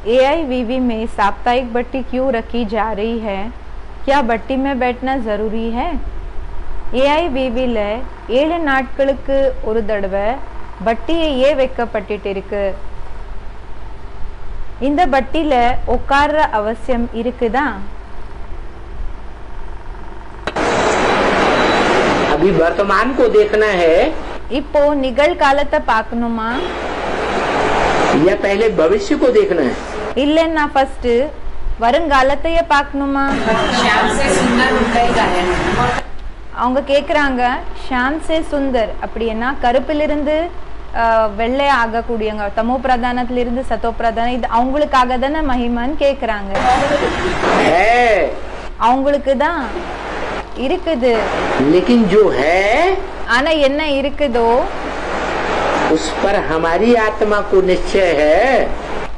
AIVV में साप्ताहिक भट्टी क्यों रखी जा रही है? क्या भट्टी में बैठना जरूरी है? AIVV-ல 7 நாட்களுக்கு ஒரு தடவை பட்டியே வைக்கப்பட்டிட்டு இருக்கு. இந்த பட்டில உட்கார்ற அவசியம் இருக்குதா? अभी वर्तमान को देखना है இப்போ நிகழ்காலத்தை பார்க்கணுமா या पहले भविष्य को देखना है? இல்லன்னா ஃபர்ஸ்ட் வருங்காலத்தையே பார்க்கணுமா? அவங்க கேக்குறாங்க ஷாம் சே சுந்தர் அப்படின்னா கருப்பிலிருந்து வெள்ளை ஆகக்கூடியவங்க, தமோ பிரதானத்திலிருந்து சத்தோ பிரதானம், இது அவங்களுக்காக தானே மகிமான்னு கேக்குறாங்க. அவங்களுக்கு தான் இருக்குது. लेकिन जो है ஆனா என்ன இருக்குதோ उस पर हमारी आत्मा को निश्चय है.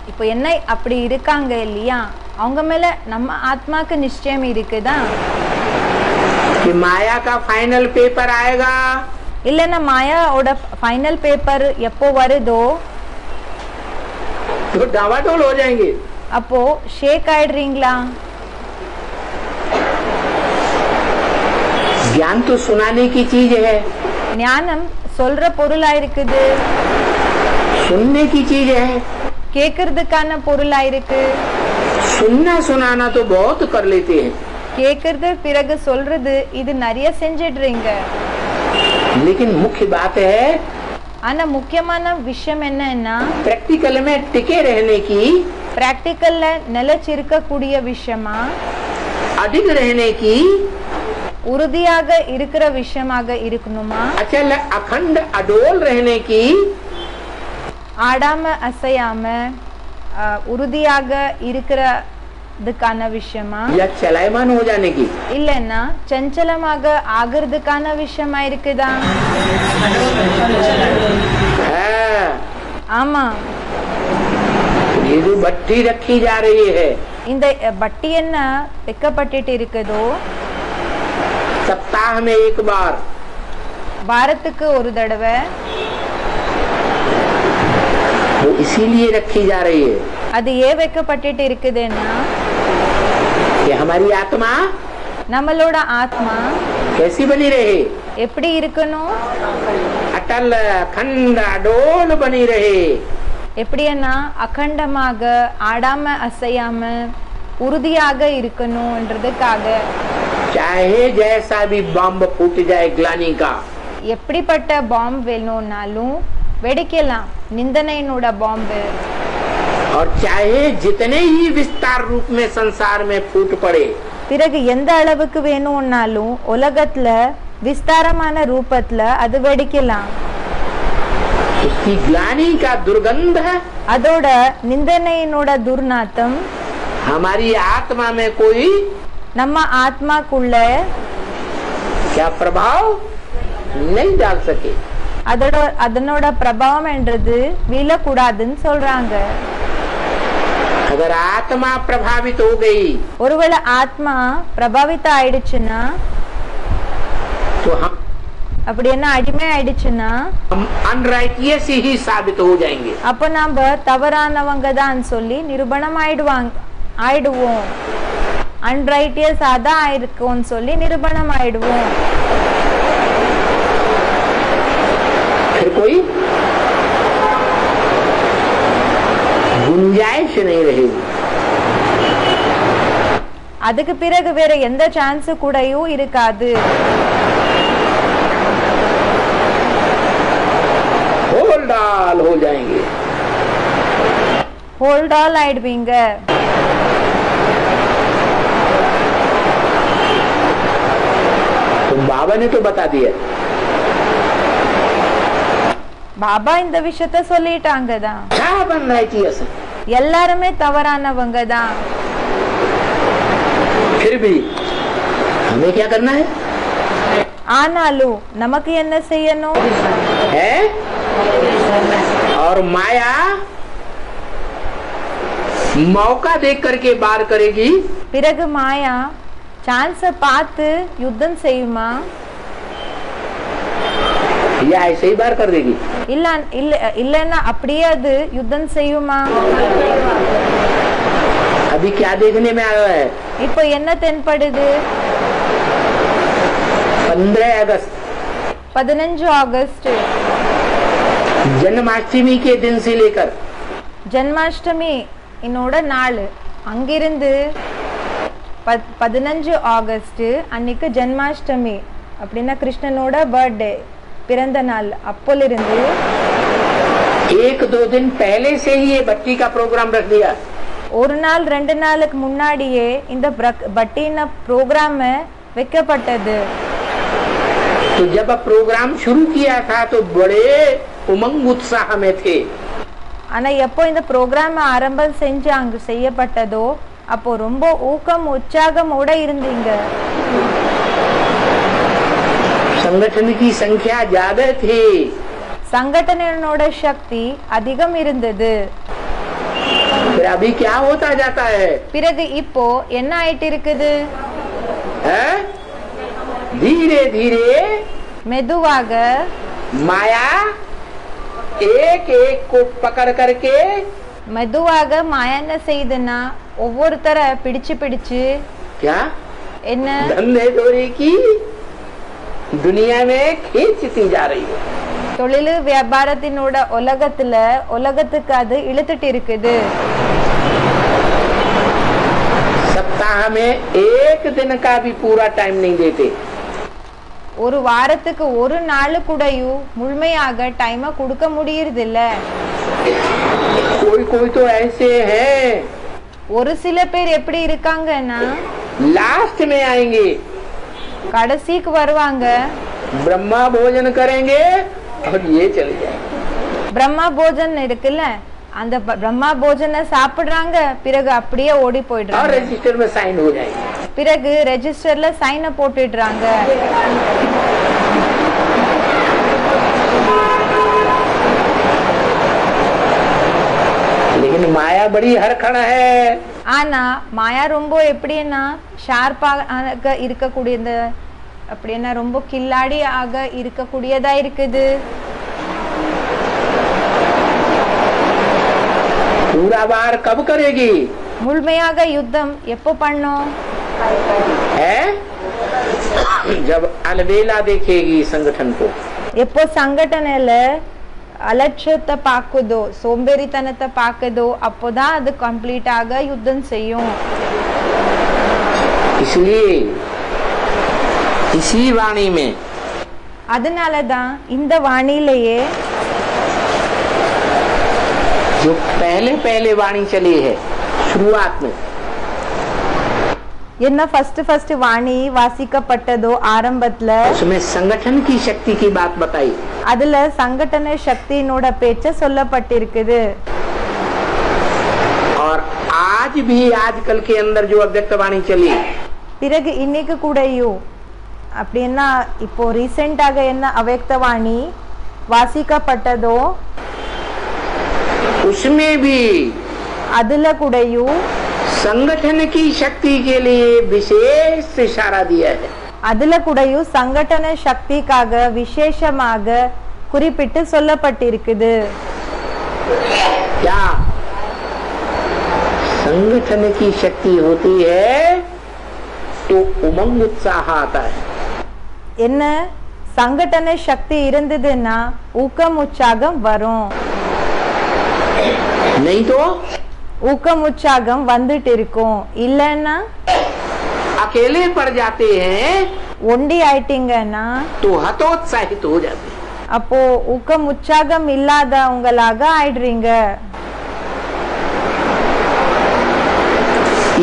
இப்போ என்ன அப்படி இருக்காங்க இல்லையா, அவங்க மேல நம்ம ஆத்மாக்கு நிச்சயம் இருக்குதா? कि माया का फाइनल पेपर आएगा. இல்லன்னா மாயாவோட ஃபைனல் பேப்பர் எப்போ வருதோ तो डावाडोल हो जाएंगे. அப்போ ஷேக் ஆயிடுறீங்களா? ज्ञान तो सुनाने की चीज है, ஞானம் சொல்ற பொருளா இருக்குது, सुनने की चीज है. கேக்குறதுக்கான பொருளா இருக்கு. सुनना सुनाना तो बहुत कर लेते हैं, கேக்குறது பிறகு சொல்றது இது நிறைய செஞ்சிடுறீங்க. लेकिन मुख्य बात है ஆனா முக்கியமான விஷயம் என்னன்னா प्रैक्टिकल में टिके रहने की, பிராக்டிக்கல்ல நிலைச்சிருக்க கூடிய விஷயமா, अडिग रहने की, உறுதியாக இருக்கிற விஷயமாக இருக்கணுமா, अचल अखंड अडोल रहने की, ஆடாம அசையாம உறுதியாக இருக்கிறதுக்கான விஷயமா, या चलायमान हो जाने की? இல்லன்னா சஞ்சலமாக ஆகிறதுக்கான விஷயமா இருக்குதா? हाँ, ஆமா. ये जो भट्टी रखी जा रही है இந்த பட்டி என்ன வைக்கப்பட்டுட்டு இருக்குதோ सप्ताह में एक बार, வாரத்துக்கு ஒரு தடவை, वो इसीलिए रखी जा रही है அது ஏன் வைக்கப்பட்டுட்டு இருக்குதுன்னா कि हमारी आत्मा நம்மளோட ஆத்மா कैसी बनी रहे? எப்படி இருக்கணும்? अटल अखंड अडोल बनी रहे. எப்படின்னா அகண்டமாக ஆடாம அசையாம உறுதியாக இருக்கணும்ன்றதுக்காக. चाहे जैसा भी बम फूट जाए ग्लानी का, எப்படிப்பட்ட பாம்பு வேணும்னாலும் வெடிக்கலாம், நிந்தனையினோட பாம்பு. और चाहे जितने ही विस्तार रूप में संसार में फूट पड़े, பிறகு எந்த அளவுக்கு வேணும்னாலும் உலகத்துல விஸ்தாரமான ரூபத்துல அது வெடிக்கலாம். उसकी ग्लानी का दुर्गंध அதோட நிந்தனையினோட துர்நாத்தம் हमारी आत्मा में कोई நம்ம ஆத்மாக்குள்ள क्या प्रभाव नहीं डाल सके. அதனோட பிரபாவம் என்றது வீழக்கூடாதுன்னு சொல்றாங்க. अगर आत्मा प्रभावित हो गई ஒருவேளை ஆத்மா பிரபாவித்த ஆயிடுச்சுன்னா, तो हम அப்படி என்ன அடிமை ஆயிடுச்சுன்னா अनराइटियस ही साबित हो जाएंगे. அப்ப நாம தவறானவங்க தான் சொல்லி நிரூபணம் ஆயிடுவோம். அன்ரைட்டியஸ் அதான் ஆயிருக்கும்னு சொல்லி நிரூபணம் ஆயிடுவோம். फिर कोई गुंजाइश नहीं रहेगी. அதுக்கு பிறகு வேற எந்த சான்ஸ் கூடயும் இருக்காது. होल्ड ऑल हो जाएंगे. ஹோல்ட் ஆல் ஆயிடுவீங்க. तो बाबा ने तो बता दिया. பாபா இந்த விஷயத்த சொல்லிட்டாங்க தான். सब अनराइटियस है. எல்லாருமே தவறானவங்க தான். फिर भी हमें क्या करना है? ஆனாலும் நமக்கு என்ன செய்யணும்? है? और माया मौका देख करके बार करेगी. பிறகு மாயா சான்ஸ பார்த்து யுத்தம் செய்யுமா? या ऐसे ही बार कर देगी? இல்லன்னா அப்படியே அது யுத்தம் செய்யுமா? अभी क्या देखने में आया है? இப்போ என்ன தென்படுது? 15 अगस्त 15 ஆகஸ்ட் जन्माष्टमी के दिन से लेकर ஜன்மாஷ்டமி இன்னோட நாள் அங்கிருந்து 15 ஆகஸ்ட் அன்னைக்கு ஜன்மாஷ்டமி அப்படின்னா கிருஷ்ணனோட பர்த்டே பிறந்த நாள் அப்போலிருந்து 1-2 दिन पहले से ही ये बट्टी का प्रोग्राम रख दिया। ஒரு நாள் 2 நாளுக்கு முன்னாடியே இந்த பட்டின ப்ரோக்ராம் வைக்கப்பட்டது। तो जब प्रोग्राम शुरू किया था तो बड़े उमंग उत्साह में थे। ஆனா எப்போ இந்த ப்ரோக்ராம் ஆரம்பம் செய்யப்பட்டதோ அப்போ ரொம்ப ஊக்கம் உற்சாகமோட இருந்தீங்க। संगठन की संख्या ज्यादा थी, संगठनोட சக்தி அதிகம் இருந்தது। फिर अभी क्या होता जाता है? பிறகு இப்போ என்ன ஆயிட்டு இருக்குது? धीरे धीरे மெதுவாக माया एक एक को पकड़ करके மெதுவாக மாயா என்ன செய்யுதுன்னா ஒவ்வொருத்தர பிடிச்சு பிடிச்சு क्या என்ன धंधे दौरे की दुनिया में खींचती जा रही है। தொழில் வியாபாரத்தினோட உலகத்துக்கு அது இழுத்துட்டு இருக்குது। सप्ताह में एक दिन का भी पूरा टाइम नहीं देते। ஒரு வாரத்துக்கு ஒரு நாள் கூடயும் முழுமையாக டைம் கொடுக்க முடியறது இல்ல। कोई कोई तो ऐसे हैं, ஒரு சில பேர் எப்படி இருக்காங்கன்னா लास्ट में आएंगे, கடைசிக்கு வருவாங்க, ब्रह्मा भोजन करेंगे और ये चले जाएंगे। பிரம்மா போஜன் இருக்குல்ல அந்த பிரம்மா போஜனை சாப்பிடுறாங்க, பிறகு அப்படியே ஓடி और போயிடுறாங்க, रजिस्टर में साइन हो जाएंगे। பிறகு ரெஜிஸ்டர்ல சைனை போட்டுடுறாங்க। लेकिन माया बड़ी हरखड़ है। ஆனா மாயா ரொம்ப எப்படின்னா ஷார்ப்பாக இருக்கக்கூடிய இந்த அப்படின்னா ரொம்ப கில்லாடியாக இருக்கக்கூடியதா இருக்குது। पूरा बार कब करेगी? முழுமையாக யுத்தம் எப்போ பண்ணோம்? है जब अलबेला देखेगी संगठन को। எப்போ சங்கடனையில அலட்சியத்தை பாக்குதோ சோம்பேறித்தனத்தை பாக்குதோ அப்போதான் அது கம்ப்ளீட்டாக யுத்தம் செய்யும்। इसलिए इसी वाणी में அதனாலதான் இந்த வாணியிலேயே जो पहले पहले वाणी चली है शुरुआत में, என்ன ஃபர்ஸ்ட் வாணி வாசிக்கப்பட்டதோ ஆரம்பத்துல उसमें संगठन की शक्ति की बात बताई। அதுல சங்கடன சக்தியினோட பேச்ச சொல்லப்பட்டிருக்குது। और आज भी आजकल के अंदर जो अव्यक्त वाणी चली, பிறகு இன்னைக்கு கூடயும் அப்படின்னா இப்போ ரீசெண்டாக என்ன அவ்யக்த வாணி வாசிக்கப்பட்டதோ उसमें भी அதுல கூடயும் संगठन की शक्ति के लिए विशेष इशारा दिया है। அதுல கூடயும் சங்கடன சக்திக்காக விசேஷமாக குறிப்பிட்டு சொல்லப்பட்டிருக்குது। क्या संगठन की शक्ति होती है तो उमंग उत्साह आता है। என்ன சங்கடன சக்தி இருந்ததுன்னா ஊக்கம் உற்சாகம் வரும், नहीं तो ஊக்கம் உற்சாகம் வந்துட்டு இருக்கும்। இல்லன்னா अकेले पड़ जाते हैं ஒண்டி ஆயிட்டீங்கன்னா तो हतोत्साहित हो जाते हैं। அப்போ ஊக்கம் உற்சாகம் இல்லாதவங்களாக ஆயிடுறீங்க।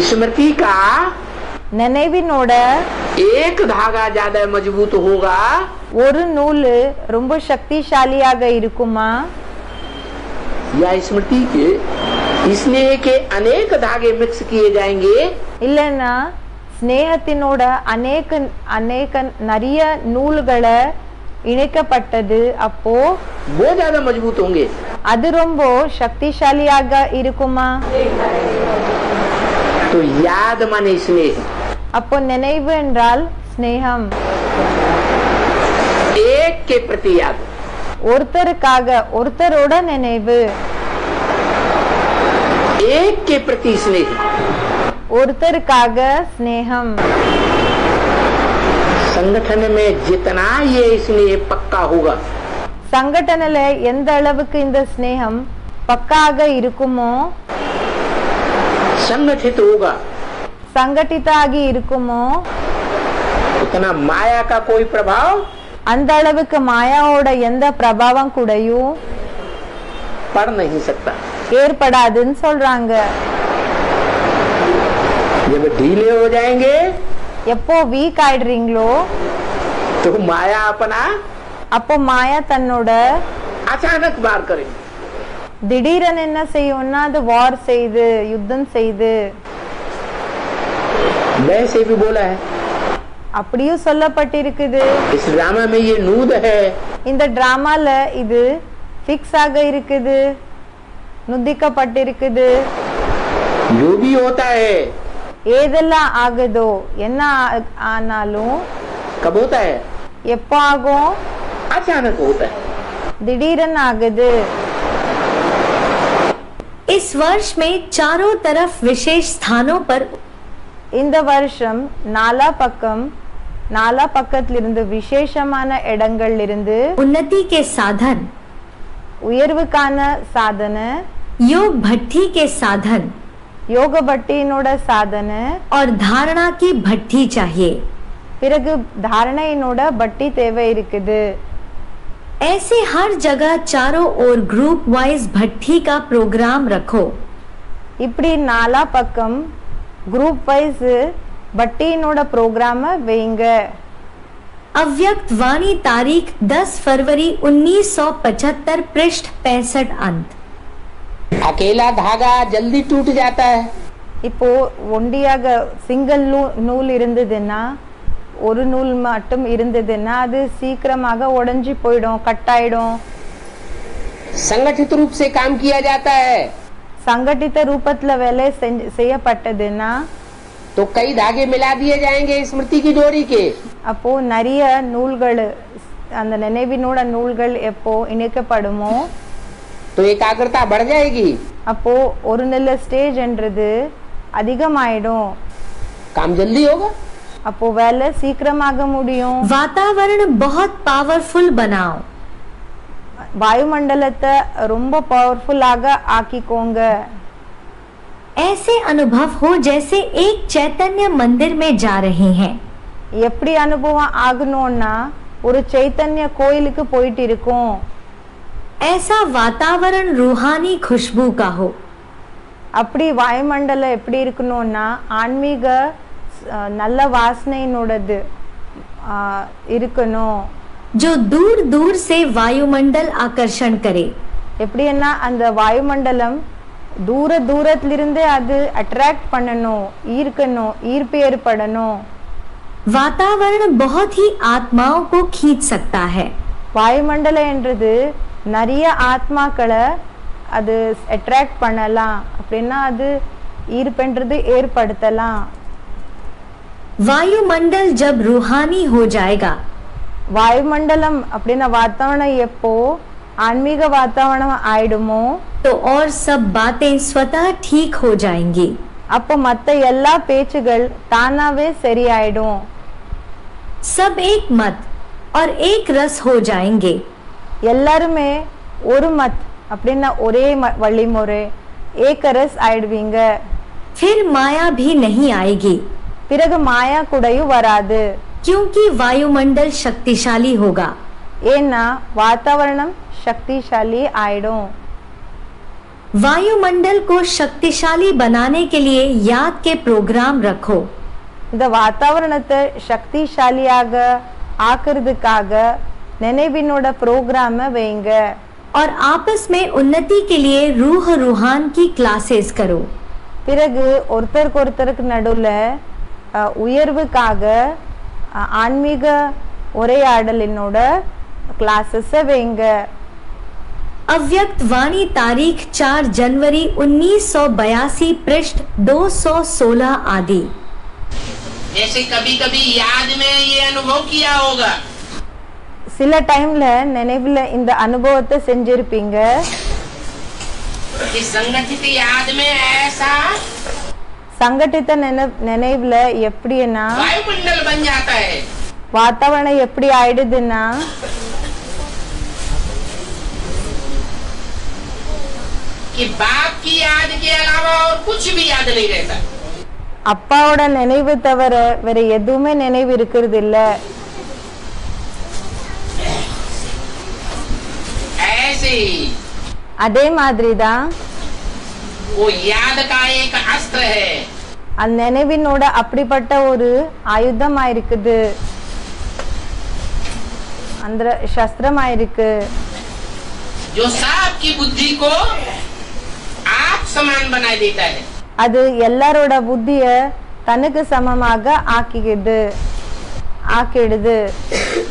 स्मृति का நினைவினோட एक धागा ज्यादा मजबूत होगा ஒரு நூல் ரொம்ப சக்திசாலியாக இருக்குமா? या स्मृति के स्नेह के अनेक धागे मिक्स किए जाएंगे இல்லன்னா ஸ்நேகத்தினோட அநேக நிறைய நூல்களை இணைக்கப்பட்டது அப்போ वो ज्यादा मजबूत होंगे। அது ரொம்ப சக்திசாலியாக இருக்குமா? तो याद माने स्नेह, அப்போ நினைவு என்றால் ஸ்நேகம், एक के प्रति याद, ஒருத்தருக்காக ஒருத்தரோட நினைவு। एक के प्रति स्नेह, ஒருத்தருக்காக ஸ்நேகம். संगठन में जितना ये स्नेह पक्का होगा, சங்கடனல எந்த அளவுக்கு இந்த ஸ்நேகம் பக்காக இருக்குமோ, संगठित होगा, சங்கட்டிதாகி இருக்குமோ, उतना माया का कोई प्रभाव அந்த அளவுக்கு மாயாவோட எந்த பிரபாவம் கூடயும் पड़ नहीं सकता. ஏற்படாதுன்னு சொல்றாங்க. जब ढीले हो जाएंगे எப்போ வீக் ஆயிடுறீங்களோ तो माया अपना அப்போ மாயா தன்னோட अचानक वार करेगी. திடீரென என்ன செய்யும்னா அது வார் செய்து யுத்தம் செய்து. वैसे भी बोला है, அப்படியும் சொல்லப்பட்டிருக்குது. इस ड्रामा में ये नूद है, இந்த டிராமால இது பிக்ஸ் ஆக இருக்குது, நுதிக்கப்பட்டிருக்குது. जो भी होता है ஏதெல்லாம் ஆகுதோ என்ன ஆனாலும் कब होता है? எப்போ ஆகும்? अचानक होता है. திடீரென ஆகுது. इस वर्ष में चारों तरफ विशेष स्थानों पर இந்த வருஷம் நாலா பக்கத்திலிருந்து விசேஷமான இடங்கள்ல இருந்து उन्नति के साधन, உயர்வுக்கான சாதன, योग भट्ठी के साधन யோக பட்டியினோட சாதன, और धारणा की भट्ठी चाहिए. பிறகு தாரணையினோட பட்டி தேவை இருக்குது. ऐसे हर जगह चारों ओर ग्रुप वाइज भट्ठी का प्रोग्राम रखो. இப்படி நாலா பக்கம் குரூப் வைஸ் பட்டியினோட ப்ரோக்ராம வைங்க. अव्यक्त वाणी तारीख 10 फरवरी 1975 पृष्ठ 65 अंत. अकेला धागा जल्दी टूट जाता है, இப்போ ஒண்டியாக சிங்கிள் நூல் இருந்ததுன்னா, ஒரு நூல் மட்டும் இருந்ததுன்னா அது சீக்கிரமாக உடைஞ்சி போயிடும், கட்டாயிடும். संगठित रूप से काम किया जाता है சங்கட்டித்த ரூபத்துல வேலை செய்யப்பட்டதுன்னா तो कई धागे मिला दिए जाएंगे स्मृति की जोड़ी के. அப்போ நிறைய நூல்கள், அந்த நினைவினோட நூல்கள் எப்போ இணைக்கப்படுமோ तो एकाग्रता बढ़ जाएगी, அப்போ ஒரு நல்ல ஸ்டேஜ் என்றது அதிகமாயிடும். काम जल्दी होगा. அப்போ வேலை சீக்கிரமாக முடியும். वातावरण बहुत पावरफुल बनाओ. வாயுமண்டலத்தை ரொம்ப பவர்ஃபுல்லாக ஆக்கிக்கோங்க. ऐसे अनुभव हो जैसे एक चैतन्य मंदिर में जा रहे हैं. எப்படி அனுபவம் ஆகணும்னா ஒரு சைத்தன்ய கோயிலுக்கு போயிட்டு இருக்கோம். ऐसा वातावरण रूहानी खुशबू का हो. அப்படி வாயுமண்டலம் எப்படி இருக்கணும்னா ஆன்மீக நல்ல வாசனையினோடது இருக்கணும். जो दूर दूर से वायुमंडल आकर्षण करे. எப்படின்னா அந்த வாயுமண்டலம் தூரத்திலிருந்து அது அட்ராக்ட் பண்ணணும், ஈர்க்கணும், ஈர்ப்பு ஏற்படணும். वातावरण बहुत ही आत्माओं को खींच सकता है. வாயுமண்டலம் என்றது நிறைய ஆத்மாக்களை அது அட்ராக்ட் பண்ணலாம், அப்படின்னா அது ஈர்ப்புன்றது ஏற்படுத்தலாம். वायुमंडल जब रूहानी हो जाएगा, வாயுமண்டலம் அப்படின்னா வாத்தாவரணம் எப்போ ஆன்மீக வாத்தாவரணம் ஆயிடுமோ तो और सब बातें स्वतः ठीक हो जाएंगी. அப்போ மத்த எல்லா பேச்சுகள் தானாவே சரியாயிடும். सब एक मत और एक रस हो जाएंगे. எல்லாருமே ஒரு மத் அப்படின்னா ஒரே வழிமுறை ஏகரஸ் ஆயிடுவீங்க. फिर माया भी नहीं आएगी, பிறகு மாயா கூடயும் வராது. क्योंकि वायुमंडल शक्तिशाली होगा. ஏன்னா வாத்தாவரணம் சக்திசாலி ஆயிடும். वायुमंडल को शक्तिशाली बनाने के लिए याद के प्रोग्राम रखो. இந்த வாத்தாவரணத்தை சக்திசாலியாக ஆக்குறதுக்காக நினைவினோட ப்ரோக்ராம வைங்க. और आपस में उन्नति के लिए रूह रूहान की क्लासेस करो. பிறகு ஒருத்தருக்கு நடுவுல உயர்வுக்காக ஆன்மீக உரையாடலினோட கிளாसेस வைங்க. अव्यक्त वाणी तारीख 4 जनवरी 1982 पृष्ठ 216 आदि. जैसे कभी कभी याद में ये अनुभव किया होगा, சில டைம்ல நினைவுல இந்த அனுபவத்தை செஞ்சிருப்பீங்க. कि संगठित याद में ऐसा சங்கட்டித்த நினைவுல எப்படின்னா वायुमंडल बन जाता है வாத்தாவரணம் எப்படி ஆயிடுதுன்னா कि बाप की याद के अलावा और कुछ भी याद नहीं रहता। அப்பாவோட நினைவு தவிர வேற எதுவுமே நினைவு இருக்கிறது இல்ல। ऐसे ही அதே மாதிரி தான் वो याद का एक अस्त्र है। அந்த நினைவினோட அப்படிப்பட்ட ஒரு ஆயுதமா இருக்குது, அந்த சஸ்திரமா இருக்கு, जो सांप की बुद्धि को आप समान बना देता है। அது எல்லாரோட புத்திய தனக்கு சமமாக ஆக்கிடுது।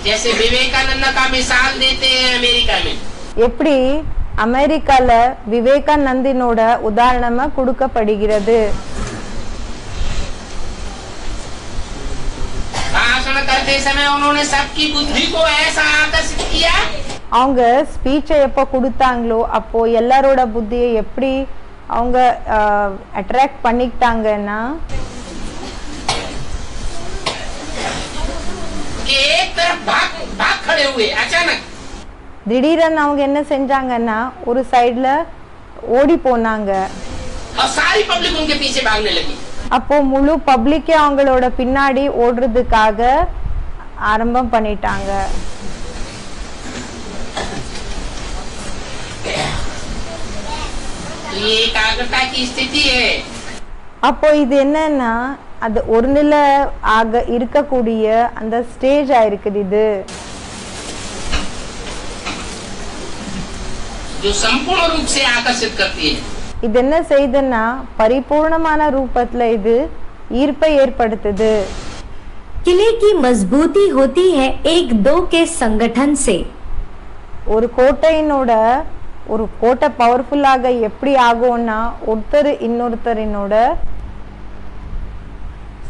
जैसे विवेकानंद का मिसाल देते हैं अमेरिका में। எப்படி அமெரிக்கால விவேகானந்தினோட உதாரணமா கொடுக்கப்படுகிறது। भाषण करते समय उन्होंने सबकी बुद्धि को ऐसा आकर्षित किया। அவங்க ஸ்பீச்சை எப்போ கொடுத்தாங்களோ அப்போ எல்லாரோட புத்தியை எப்படி அவங்க அட்ராக்ட் பண்ணிக்கிட்டாங்கன்னா एक तरफ भाग खड़े हुए अचानक। திடீரென அவங்க என்ன செஞ்சாங்கன்னா ஒரு சைடுல ஓடி போனாங்க। और सारी पब्लिक उनके पीछे भागने लगी। அப்போ முழு பப்ளிக்கே அவங்களோட பின்னாடி ஓடுறதுக்காக ஆரம்பம் பண்ணிட்டாங்க। ये एकाग्रता की स्थिति है। அப்போ இது என்னன்னா அது ஒரு நில ஆக இருக்கக்கூடிய அந்த ஸ்டேஜ் ஆயிருக்குது। இது जो संपूर्ण रूप से आकर्षित करती है। இது என்ன செய்யுதுன்னா பரிபூர்ணமான ரூபத்துல இது ஈர்ப்பை ஏற்படுத்துது। किले की मजबूती होती है एक दो के संगठन से। ஒரு கோட்டையினோட ஒரு கோட்டை பவர்ஃபுல்லாக எப்படி ஆகும்னா ஒருத்தர் இன்னொருத்தரினோட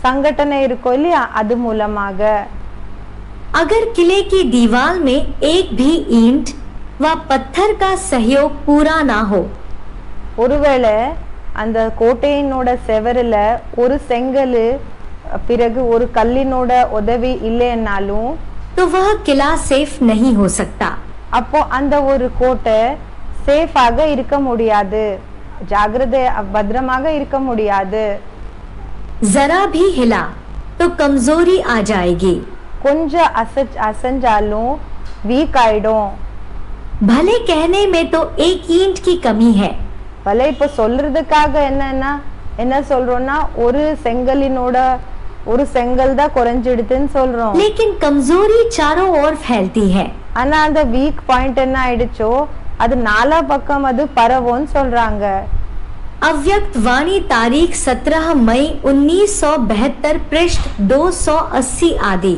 संगठने इरुको इल्लिया अदु मूलमाग। अगर किले की दीवार में एक भी ईंट व पत्थर का सहयोग पूरा ना हो, ஒருவேளை அந்த கோட்டையினோட செவரில ஒரு செங்கல் பிறகு ஒரு கல்லினோட உதவி இல்லைன்னாலும் तो वह किला सेफ नहीं हो सकता। அப்போ அந்த ஒரு கோட்டை சேஃபாக இருக்க முடியாது, ஜாகிரதை பத்திரமாக இருக்க முடியாது। जरा भी हिला तो कमजोरी आ जाएगी। கொஞ்சம் அசைஞ்சாலும் வீக் ஆயிடும்। भले कहने में तो एक ईंट की कमी है, भले இப்போ சொல்றதுக்காக என்ன சொல்றோம்னா ஒரு செங்கலினோட ஒரு செங்கல் தான் குறைஞ்சிடுதுன்னு சொல்றோம்। लेकिन कमजोरी चारों ओर फैलती है। ஆனா அந்த வீக் பாயிண்ட் என்ன ஆயிடுச்சோ அது நாலா பக்கம் அது பரவும்னு சொல்றாங்க। अव्यक्त वाणी तारीख 17 मई 1972 पृष्ठ 280 आदि।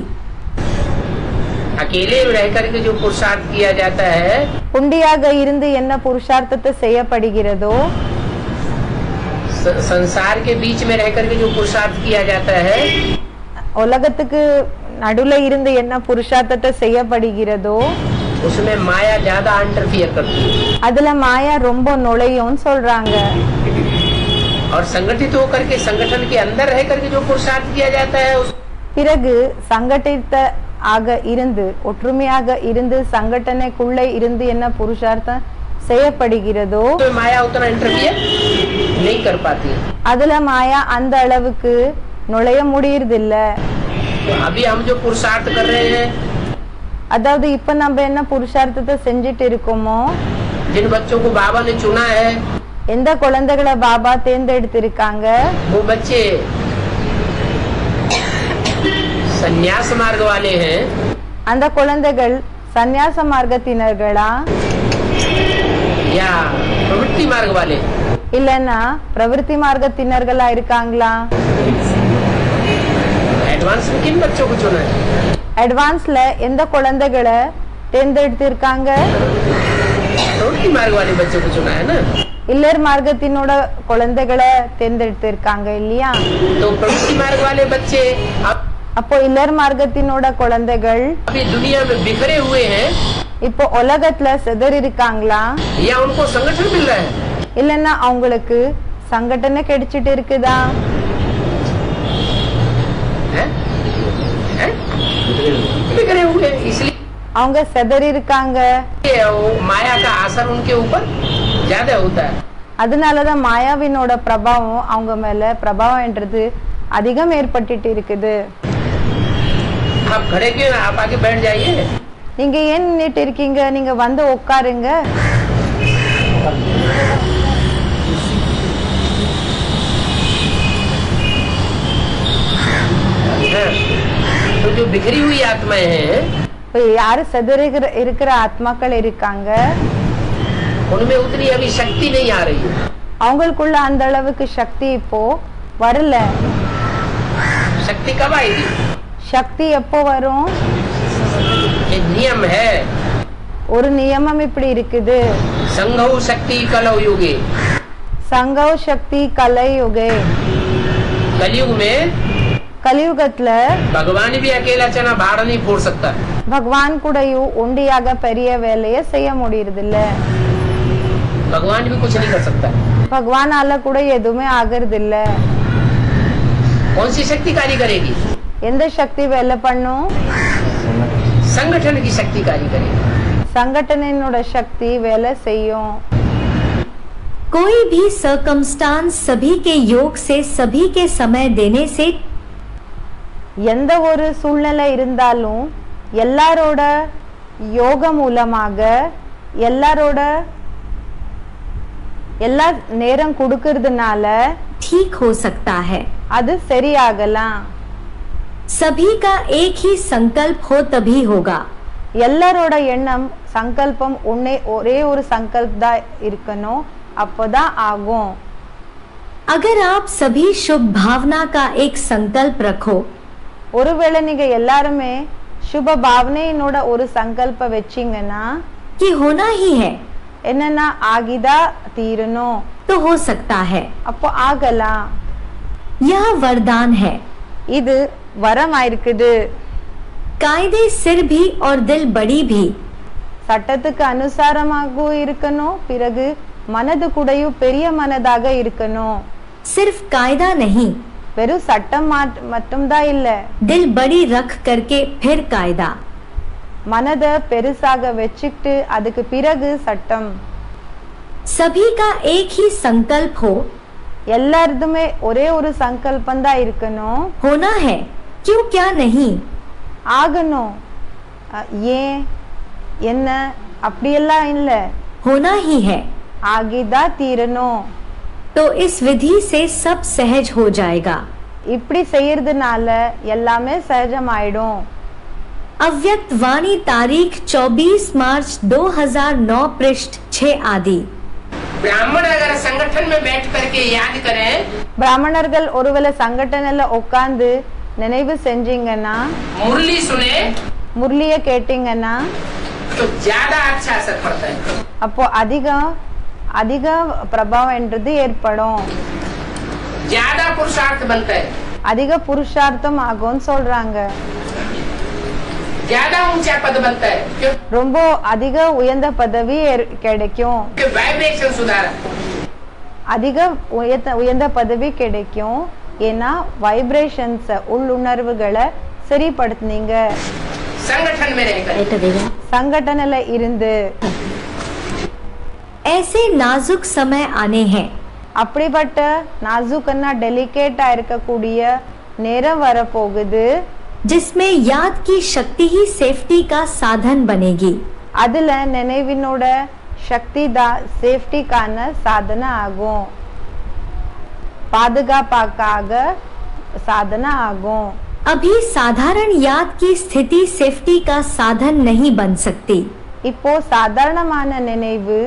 अकेले रह करके जो पुरुषार्थ किया जाता है, உண்டியாக இருந்து என்ன புருஷார்த்தத்தை செய்யப்படுகிறதோ, संसार के बीच में रह करके जो पुरुषार्थ किया जाता है, உலகத்துக்கு நடுவுல இருந்து என்ன புருஷார்த்தத்தை செய்யப்படுகிறதோ उसमें माया ज्यादा इंटरफियर करती है। அதுல மாயா ரொம்ப நுழையும்னு சொல்றாங்க। और संगठित होकर के संगठन के अंदर रह करके जो पुरुषार्थ किया जाता है, பிறகு சங்கட்டித்த ஆக இருந்து ஒற்றுமையாக இருந்து சங்கட்டனைக்குள்ளே இருந்து என்ன புருஷார்த்தம் செய்யப்படுகிறதோ तो माया उतना इंटरफियर नहीं कर पाती। அதுல மாயா அந்த அளவுக்கு நுழைய முடியறதில்ல। तो अभी हम जो पुरुषार्थ कर रहे हैं, அதாவது இப்ப நம்ம என்ன புருஷார்த்தத்தை செஞ்சிட்டு இருக்கோமோ, जिन बच्चों को बाबा ने चुना है, எந்த குழந்தைகளை பாபா தேர்ந்தெடுத்திருக்காங்க, वो बच्चे संन्यास मार्ग वाले हैं, அந்த குழந்தைகள் சந்நியாச மார்க்கத்தினர்களா या प्रवृत्ति मार्ग वाले, இல்லன்னா பிரவೃತ್ತಿ மார்க்கத்தினர்களா இருக்காங்களா? एडवांस में किन बच्चों को चुना है? அட்வான்ஸ்ல எந்த குழந்தைகளை தேர்ந்தெடுத்திருக்காங்க? प्रवृत्ति मार्ग वाले बच्चों को चुना है ना। இல்லர் மார்க்கத்தினோட குழந்தைகளை தேர்ந்தெடுத்திருக்காங்க இல்லையா? तो प्रवृत्ति मार्ग वाले बच्चे அப்போ இல்லர் மார்க்கத்தினோட குழந்தைகள் अभी दुनिया में बिखरे हुए हैं, இப்போ உலகத்துல சிதறி இருக்காங்களா? या उनको संगठन मिल रहा है? இல்லன்னா அவங்களுக்கு சங்கடனை கிடைச்சிட்டு இருக்குதா? बिखरे हुए इसलिए அவங்க செதறி இருக்காங்க. माया का असर उनके ऊपर ज्यादा होता है. அதனாலதான் மாயாவினோட பிரபாவம் அவங்க மேல பிரபாவம்ன்றது அதிகம் ஏற்பட்டுட்டு இருக்குது. आप खड़े क्यों? आप आगे बैठ जाइए. நீங்க ஏன் நின்னுட்டு இருக்கீங்க? நீங்க வந்து உட்காருங்க. तो जो बिखरी हुई आत्माएं हैं, யாரு செதறி இருக்கிற ஆத்மாக்கள் இருக்காங்க, उनमें उतनी अभी शक्ति नहीं आ रही है. அவங்களுக்குள்ள அந்த அளவுக்கு சக்தி இப்போ வரல. शक्ति कब आएगी? சக்தி எப்போ வரும்? ये नियम है. ஒரு நியமம் இப்படி இருக்குது. संघौ शक्ति कलौ युगे. संघौ शक्ति कलयुगे. कलयुग में கலியுகத்துல भगवान भी अकेला चना भाड़ नहीं फोड़ सकता. பகவான் கூடயும் ஒண்டியாக பெரிய வேலையை செய்ய முடியறது இல்ல. भगवान भी कुछ नहीं कर सकता. பகவானால கூட எதுவுமே ஆகிறது இல்ல. कौन सी शक्ति कार्य करेगी? எந்த சக்தி வேலை பண்ணும்? संगठन की शक्ति कार्य करेगी. संगठनोட சக்தி வேலை செய்யும். कोई भी सर्कमस्टांस सभी के योग से सभी के समय देने से எந்த ஒரு சூழ்நிலை இருந்தாலும் எல்லாரோட யோக மூலமாக எல்லாரோட எல்லா நேரம் கொடுக்கிறதுனால ठीक हो सकता है. அது சரியாகலாம். सभी का एक ही संकल्प हो तभी होगा. எல்லாரோட எண்ணம் சங்கல்பம் ஒரே ஒரு சங்கல்ப் தான் இருக்கணும், அப்போதான் ஆகும். अगर आप सभी शुभ भावना का एक संकल्प रखो, ஒருவேளை நீங்க எல்லாருமே சுப பாவனையினோட ஒரு சங்கல்ப வச்சீங்கன்னா कि होना ही है, என்னன்னா ஆகிதா தீரணும், तो हो सकता है. அப்போ ஆகலாம். यह वरदान है. இது வரமாயிருக்குது. कायदे सिर भी और दिल बड़ी भी. சட்டத்துக்கு அனுசாரமாகவும் இருக்கணும், பிறகு மனது கூடயும் பெரிய மனதாக இருக்கணும். सिर्फ कायदा नहीं, வெறும் சட்டம் மட்டும்தான் இல்ல, दिल बड़ी रख करके फिर कायदा. மனத பெருசாக வச்சுக்கிட்டு அதுக்கு பிறகு சட்டம். सभी का एक ही संकल्प हो, எல்லாருதுமே ஒரே ஒரு சங்கல்பம் தான் இருக்கணும். होना है, क्यों क्या नहीं. ஆகணும், ஏன் என்ன அப்படியெல்லாம் இல்ல, होना ही है. ஆகிதா தீரணும். तो इस विधि से सब सहज हो जाएगा. இப்படி செய்யறதுனால எல்லாமே சகஜமாயிடும். अव्यक्त वाणी तारीख 24 मार्च 2009 पृष्ठ 6 आदि. ब्राह्मण अगर संगठन में बैठ करके याद करें, பிராமணர்கள் ஒருவேளை சங்கடனல உட்கார்ந்து நினைவு செஞ்சீங்கன்னா, मुरली सुने முரளிய கேட்டீங்கன்னா, तो ज्यादा अच्छा असर पड़ता है. அப்போ அதிக பிரபாவம் என்றது ஏற்படும், ज्यादा पुरुषार्थ बनता है, அதிக புருஷார்த்தம் ஆகும்னு சொல்றாங்க. ज्यादा ऊंचा पद बनता है. क्यों? ரொம்ப அதிக உயர்ந்த பதவி கிடைக்கும், क्योंकि वाइब्रेशन सुधारा. அதிக உயர்ந்த பதவி கிடைக்கும். ஏன்னா வைப்ரேஷன்ஸ் உள்ளுணர்வுகளை சரிப்படுத்துனீங்க. संगठन में रहकर சங்கடனல இருந்து ऐसे नाजुक समय आने हैं அப்படிப்பட்ட நாசுக்கன்னா டெலிகேட்டா இருக்கக்கூடிய நேரம் வரப்போகுது, जिसमें याद की शक्ति ही सेफ्टी का साधन बनेगी. அதுல நினைவினோட சக்தி தான் சேஃப்டிக்கான சாதனை ஆகும், பாதுகாப்பாக சாதனை ஆகும். अभी साधारण याद की स्थिति सेफ्टी का साधन नहीं बन सकती. இப்போ சாதாரணமான நினைவு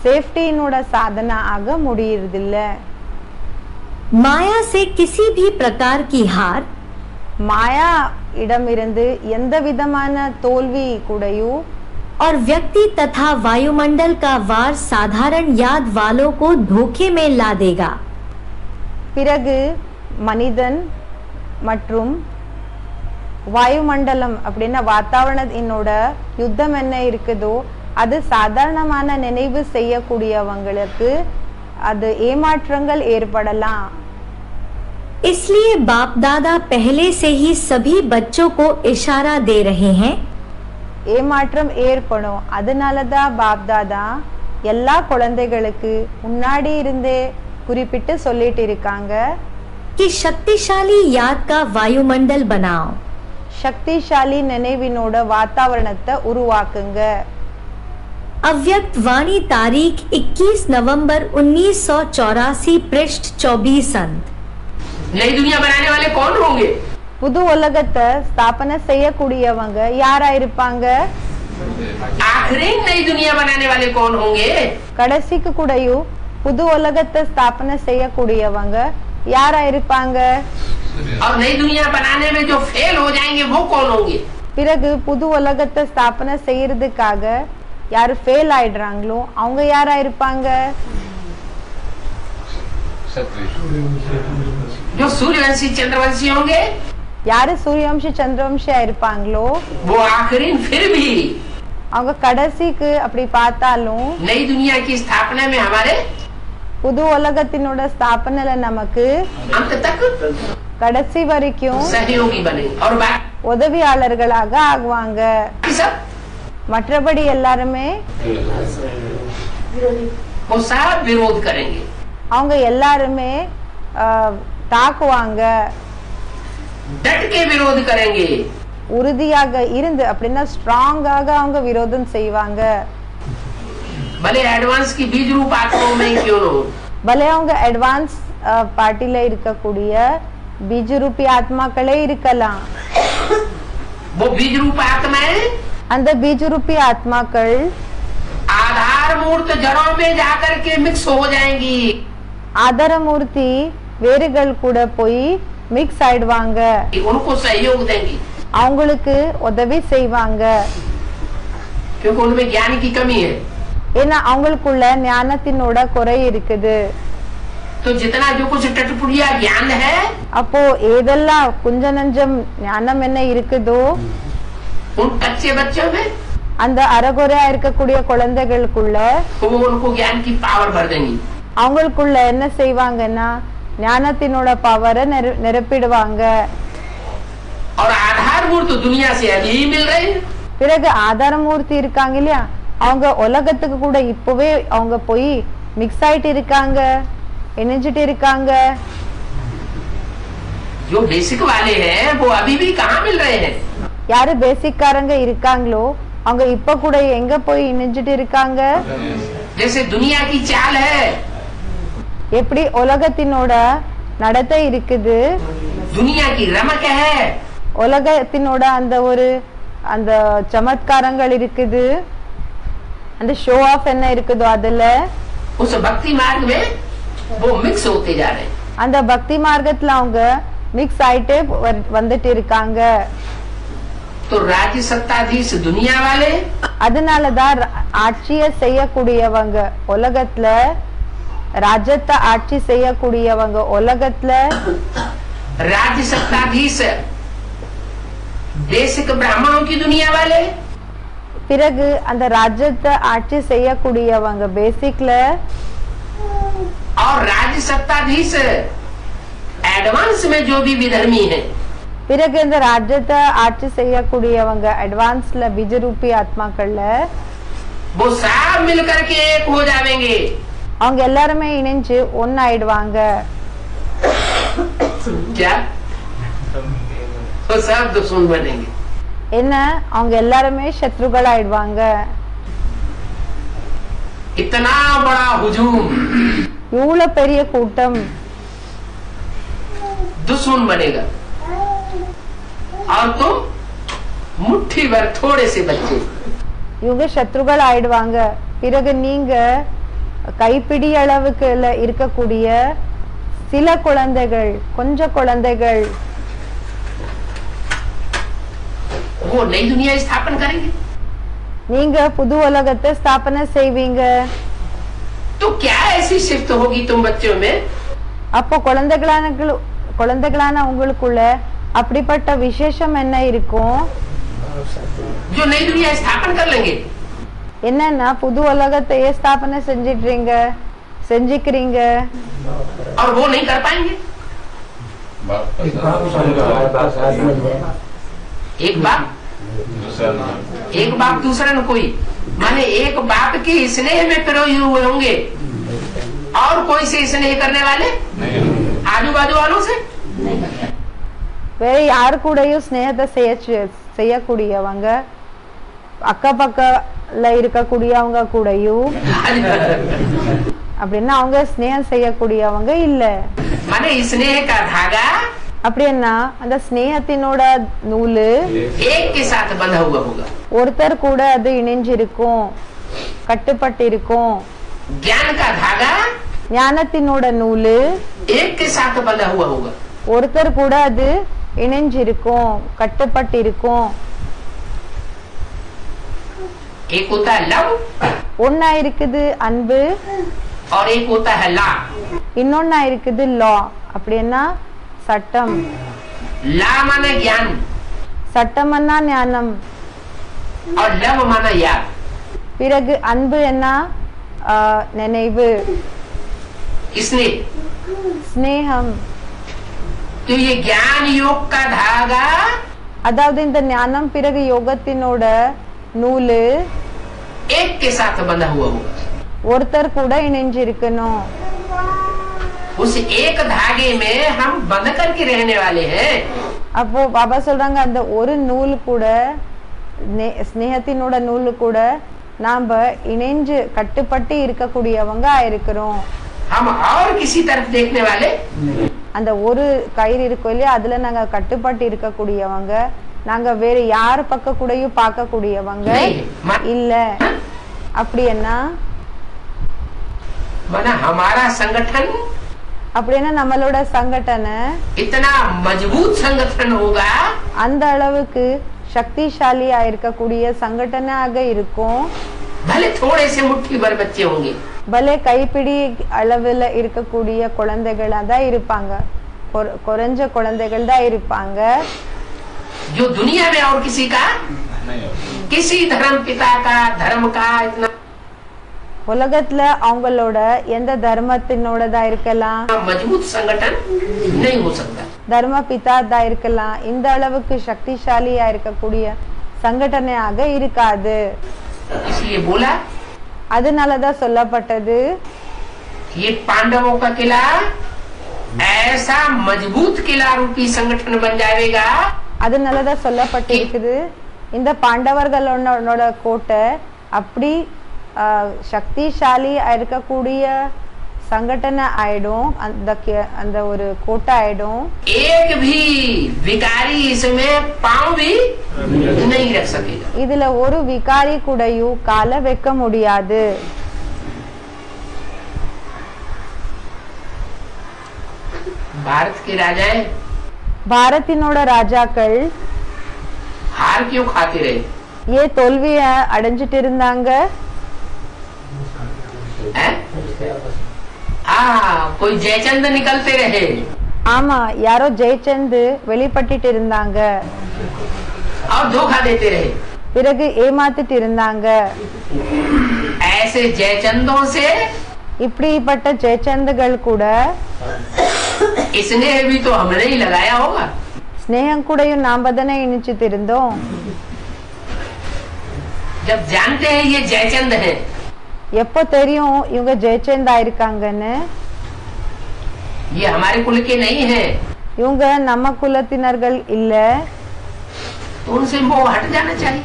சேஃப்டியினோட சாதனை ஆக முடியறதில்ல. माया से किसी भी प्रकार की हार, மாயா இடமிருந்து எந்த விதமான தோல்வி கூடயும் और व्यक्ति तथा वायुमंडल का वार साधारण याद वालों को धोखे में ला देगा. பிறகு மனிதன் மற்றும் வாயுமண்டலம் அப்படின்னா வாத்தாவரணத்தினோட யுத்தம் என்ன இருக்குதோ அது சாதாரணமான நினைவு செய்யக்கூடியவங்களுக்கு அது ஏமாற்றங்கள் ஏற்படலாம். इसलिए बाप दादा पहले से ही सभी बच्चों को इशारा दे रहे हैं ஏமாற்றம் ஏற்படும். அதனாலதான் பாப் தாதா எல்லா குழந்தைகளுக்கு முன்னாடி இருந்தே குறிப்பிட்டு சொல்லிட்டு இருக்காங்க, कि शक्तिशाली याद का वायुमंडल बनाओ. சக்திசாலி நினைவினோட வாतावरणத்தை உருவாக்குங்க. अव्यक्त वाणी तारीख 21 नवंबर 1984 पृष्ठ 24 अंत. नई दुनिया बनाने वाले कौन होंगे? புது உலகத்தை ஸ்தாபனை செய்யக்கூடியவங்க யாரா இருப்பாங்க? आखिरी नई दुनिया बनाने वाले कौन होंगे? கடைசிக்கு கூடயும் புது உலகத்தை ஸ்தாபனை செய்யக்கூடியவங்க யாரா இருப்பாங்க? और नई दुनिया बनाने में जो फेल हो जाएंगे वो कौन होंगे? பிறகு புது உலகத்தை ஸ்தாபனை செய்யறதுக்காக யாரு ஃபெயில் ஆயிடுறாங்களோ அவங்க யாரா இருப்பாங்க? जो सूर्यवंशी चंद्रवंशी होंगे, யாரு சூரியவம்சி சந்திரவம்சியா இருப்பாங்களோ वो आखिरी फिर भी அவங்க கடைசிக்கு அப்படி பார்த்தாலும் नई दुनिया की स्थापना में हमारे புது உலகத்தினோட ஸ்தாபனையில நமக்கு अंत तक கடைசி वரைக்கும் सहयोगी बने और बाकी உதவியாளர்களாக ஆகுவாங்க. सब மற்றபடி எல்லாருமே वो सब विरोध करेंगे. அவங்க எல்லாருமே தாக்குவாங்க, डट के विरोध करेंगे. உறுதியாக இருந்து அப்படின்னா ஸ்ட்ராங்காக அவங்க விரோதம் செய்வாங்க. भले एडवांस की बीज रूप आत्माओं में क्यों न हो, பலே அவங்க அட்வான்ஸ் பார்ட்டில இருக்கக்கூடிய பீஜரூபி ஆத்மாக்களே இருக்கலாம். वो बीज रूप आत्माएं அந்த பீஜரூபி ஆத்மாக்கள் आधार मूर्त जड़ों में जाकर के मिक्स हो जाएंगी. ஆதாரமூர்த்தி வேர்கள் கூட போய் மிக்ஸ் ஆயிடுவாங்க, उनको सहयोग देंगी அவங்களுக்கு உதவி செய்வாங்க. क्योंकि उनमें ज्ञान की कमी है. ஏன்னா அவங்களுக்குள்ள ஞானத்தினோட குறை இருக்குது. तो जितना जो कुछ टटपुड़िया ज्ञान है அப்போ ஏதெல்லாம் கொஞ்ச நஞ்சம் ஞானம் என்ன இருக்குதோ उन कच्चे बच्चों में அந்த அறகுறையா இருக்கக்கூடிய குழந்தைகளுக்குள்ள वो उनको ज्ञान की पावर भर देंगी. அவங்களுக்குள்ள என்ன செய்வாங்கன்னா ஞானத்தினோட பவரை நிரப்பிடுவாங்க. और आधार मूर्त दुनिया से अभी ही मिल रहे हैं. பிறகு ஆதாரமூர்த்தி இருக்காங்க இல்லையா, அவங்க உலகத்துக்கு கூட இப்பவே அவங்க போய் மிக்ஸ் ஆயிட்டு இருக்காங்க, இணைஞ்சிட்டு இருக்காங்க. जो बेसिक वाले हैं वो अभी भी कहाँ मिल रहे हैं? யாரு பேசிக்காரங்க இருக்காங்களோ அவங்க இப்ப கூட எங்க போய் இணைஞ்சிட்டு இருக்காங்க? जैसे दुनिया की चाल है, எப்படி உலகத்தினோட நடத்தை இருக்குது, दुनिया की रमक है, உலகத்தினோட அந்த சமத்காரங்கள் இருக்குது, அந்த ஷோ ஆஃப் என்ன இருக்குதோ அதுல उस भक्ति मार्ग में वो मिक्स होते जा रहे हैं. அந்த பக்தி மார்க்கத்துல அவங்க மிக்ஸ் ஆயிட்டே வந்துட்டு இருக்காங்க. तो राज्य सत्ताधीश दुनिया वाले அதனாலதான் ஆட்சியை செய்யக்கூடியவங்க உலகத்துல, ராஜ்யத்தை ஆட்சி செய்யக்கூடியவங்க உலகத்துல, राज्य सत्ताधीश बेसिक ब्राह्मणों की दुनिया वाले பிறகு அந்த ராஜ்யத்தை ஆட்சி செய்யக்கூடியவங்க பேசிக்ல, और राज्य सत्ताधीश एडवांस में जो भी विधर्मी है பிறகு இந்த ராஜ்யத்தை ஆட்சி செய்யக்கூடியவங்க அட்வான்ஸ்ல பிஜரூபி ஆத்மாக்கள்ல वो सब मिलकर के एक हो जाएंगे. அவங்க எல்லாருமே இணைஞ்சு ஒன்னாயிடுவாங்க. क्या वो सब दुश्मन बनेंगे. என்ன அவங்க எல்லாருமே சத்ருகள் ஆயிடுவாங்க. इतना बड़ा हुजूम இவ்வளவு பெரிய கூட்டம் दुश्मन बनेगा और तुम मुट्ठी भर थोड़े से बच्चे. இவங்க சத்ருகள் ஆயிடுவாங்க. பிறகு நீங்க கைப்பிடி அளவுக்கு இருக்கக்கூடிய சில குழந்தைகள், கொஞ்ச குழந்தைகள், वो नई दुनिया स्थापन करेंगे. நீங்க புது உலகத்தை ஸ்தாபனை செய்வீங்க. तो क्या ऐसी शिफ्ट होगी तुम बच्चों में? அப்போ குழந்தைகளான உங்களுக்குள்ள அப்படிப்பட்ட விசேஷம் என்ன இருக்கும்? जो नई दुनिया स्थापन कर लेंगे. என்னன்னா புது உலகத்தையே ஸ்தாபனை செஞ்சிடுறீங்க. செஞ்சுக்கிறீங்க. और वो नहीं कर पाएंगे. एक बाप दूसरा न कोई, माने एक बाप के स्नेह में पिरोए हुए होंगे और कोई से स्नेह करने वाले आजू बाजू वालों से வேற யாரு கூடயும் ஸ்நேகத்தை செய்யக்கூடியவங்க, அக்கப்பக்கல இருக்கக்கூடியவங்க கூடயும் அப்படின்னா அவங்க ஸ்நேகம் செய்யக்கூடியவங்க இல்ல. माने स्नेह का धागा அப்படின்னா அந்த ஸ்நேகத்தினோட நூலு एक के साथ बंधा हुआ होगा. ஒருத்தர் கூட அது இணைஞ்சிருக்கும், கட்டுப்பட்டு இருக்கும். ज्ञान का धागा ஞானத்தினோட நூலு एक के साथ बंधा हुआ होगा. ஒருத்தர் கூட அது இணைஞ்சிருக்கும், கட்டுப்பட்டு இருக்கும். एक होता है लव ஒன்னா இருக்குது அன்பு, और एक होता है ला. இன்னொன்னா இருக்குது லா, அப்படின்னா சட்டம். ला माने ज्ञान சட்டம்னா ஞானம், और लव माना याद. பிறகு அன்பு என்ன நினைவு, इसलिए ஸ்நேகம். तो ये ज्ञान योग का धागा அதாவது இந்த ஞானம் பிறகு யோகத்தினோட நூலு एक के साथ बंधा हुआ होगा. ஒருத்தர் கூட இணைஞ்சிருக்கணும். उस एक धागे में हम बंध करके रहने वाले हैं. அப்போ பாபா சொல்றாங்க அந்த ஒரு நூல் கூட, ஸ்நேகத்தினோட நூல் கூட நாம இணைஞ்சு கட்டுப்பட்டு இருக்கக்கூடியவங்க இருக்கிறோம். हम और किसी तरफ देखने वाले அந்த ஒரு கயிறு இருக்கும் இல்லையா, அதுல நாங்க கட்டுப்பட்டு இருக்கக்கூடியவங்க, நாங்க வேற யார் பக்க கூடயும் பார்க்கக்கூடியவங்க இல்ல. அப்படின்னா माना हमारा संगठन அப்படின்னா நம்மளோட சங்கடனை इतना मजबूत संगठन होगा, அந்த அளவுக்கு சக்திசாலியா இருக்கக்கூடிய சங்கடனாக இருக்கும். भले थोड़े से मुट्ठी भर बच्चे होंगे, பலே கைப்பிடி அளவுல இருக்கக்கூடிய குழந்தைகளா தான் இருப்பாங்க, குறைஞ்ச குழந்தைகள் தான் இருப்பாங்க. जो दुनिया में और किसी का किसी धर्म पिता का धर्म का इतना உலகத்துல அவங்களோட எந்த தர்மத்தினோட தான் இருக்கலாம், मजबूत संगठन नहीं हो सकता. தர்ம பிதா தான் இருக்கலாம், இந்த அளவுக்கு சக்திசாலியா இருக்கக்கூடிய சங்கடனையாக இருக்காது. इसलिए बोला அதனாலதான் சொல்லப்பட்டது ये पांडवों का किला ऐसा मजबूत किला रूपी संगठन बन जाएगा. அதனாலதான் சொல்லப்பட்டிருக்குது இந்த பாண்டவர்களோட கோட்டை அப்படி சக்திசாலி இருக்கக்கூடிய संगठन आइडों अंद और कोटा आइडों एक भी विकारी इसमें पांव भी नहीं रख सकेगा. इधर और विकारी कुड़यू काला वेक्क मुड़ियादु. भारत के राजाएं भारतिनोड राजाक्कल हार क्यों खाते रहे? ये तोल्विय अडंजिट्टु इरुंदांग. कोई जयचंद निकलते रहे. आमा यारो जयचंद வெளிப்பட்டிட்டு இருந்தாங்க. और धोखा देते रहे. பிறகு ஏமாத்திட்டு இருந்தாங்க. ऐसे जयचंदों से இப்படிப்பட்ட ஜெயச்சந்தகள் கூட इसने भी तो हमने ही लगाया होगा. ஸ்நேகம் கூடயும் நாம தானே இணைச்சிட்டு இருந்தோம். जब जानते हैं ये जयचंद है, எப்போ தெரியும் இவங்க ஜெயச்சந்தா இருக்காங்கன்னு? ये हमारे कुल के नहीं है, இவங்க நம்ம குலத்தினர்கள் இல்ல. तो उनसे मोह हट जाना चाहिए.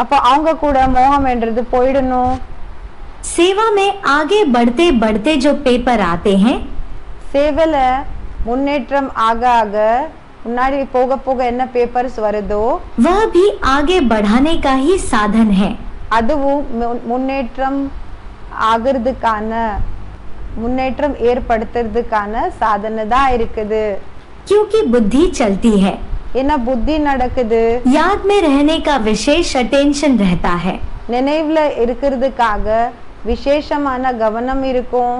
அப்ப அவங்க கூட மோகம் என்றது போயிடணும். सेवा में आगे बढ़ते बढ़ते जो पेपर आते हैं, சேவல முன்னேற்றம் ஆக ஆக முன்னாடி போக போக என்ன பேப்பர்ஸ் வருதோ वह भी आगे बढ़ाने का ही साधन है. அதுவும் முன்னேற்றம் ஆகிறதுக்கான முன்னேற்றம் ஏற்படுத்துறதுக்கான சாதனை தான் இருக்குது. क्योंकि बुद्धि चलती है, ஏன்னா புத்தி நடக்குது. याद में रहने का विशेष अटेंशन रहता है, நினைவுல இருக்கிறதுக்காக விசேஷமான கவனம் இருக்கும்.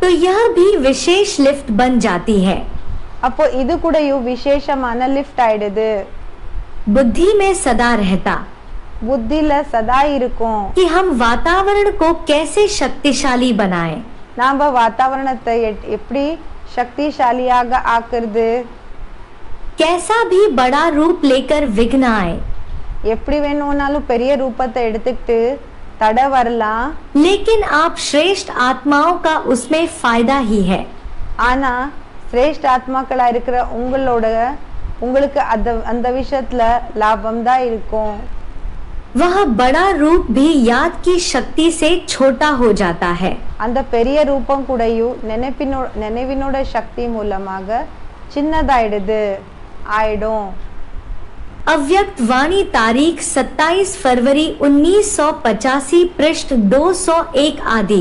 तो यह भी विशेष लिफ्ट बन जाती है. அப்போ இது கூடயும் விசேஷமான லிஃப்ட் ஆயிடுது. बुद्धि में सदा रहता, புத்தில சதா இருக்கும். कि हम वातावरण को कैसे शक्तिशाली बनाएं। நாம வாतावरणத்தை எப்படி சக்திசாலியாக ஆக்குறது, कैसा भी बड़ा रूप लेकर विघ्न आए, எப்படி வேணும்னாலும் பெரிய ரூபத்தை எடுத்துக்கிட்டு தடை வரலாம். लेकिन आप श्रेष्ठ आत्माओं का उसमें फायदा ही है। ஆனா சிரேஷ்ட ஆத்மாக்களா இருக்கிற உங்களுக்கு அந்த விஷயத்துல லாபம் தான் இருக்கும். वह बड़ा रूप भी याद की शक्ति से छोटा हो जाता है। அந்த பெரிய ரூபம் கூடயும் நினைவினோட சக்தி மூலமாக சின்னதாயிடுது ஆயிடும். अव्यक्त वाणी तारीख 27 फरवरी 1985 पृष्ठ 201 आदि।